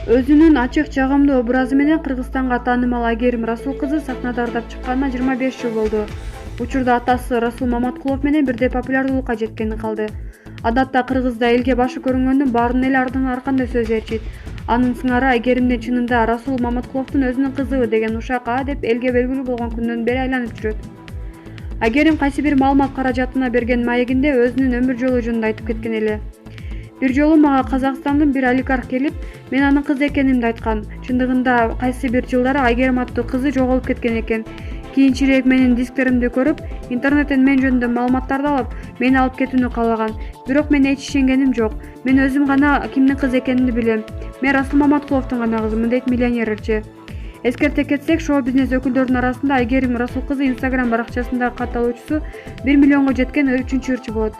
Өзүнүн ачык, жагымдуу образы менен Кыргызстанга таанымал Айгерим Расул кызы сахнада ырдап чыкканына 25 жыл болду. Учурда атасы Расул Маматкулов менен бирдей популярдуулукка жеткени калды. Адатта кыргызда элге башы көрүнгөндүн баарын эл ардынан аркандай сөз ээрчийт. Анын сыңары Айгеримдин чынында Расул Маматкуловдун өзүнүн кызыбы деген ушак деп элге белгилүү болгон күндөн бери айланып жүрөт. Айгерим кайсы бир маалымат каражатына берген маегинде өзүнүн өмүр жолу жөнүндө айтып кеткен эле. Бир жолу мага Казакстандын бир олигарх келип, мен анын кызы экенимди айткан. Чындыгында кайсы бир жылдары Айгерим аттуу кызы жоголуп кеткен экен. Кийинчерээк менин дисктеримди көрүп, интернеттен мен жөнүндө маалыматтарды алып, мени алып кетүүнү каалаган. Бирок мен эч ишенгеним жок. Мен өзүм гана кимдин кызы экенимди билем. Мен Расул Маматкуловдун гана кызымын, дейт миллионер. Эскерте кетсек, шоу-бизнес өкүлдөрүнүн арасында Айгерим Расул кызы Instagram баракчасындагы катталуучусу 1 миллионго жеткен 3-ырчы болот.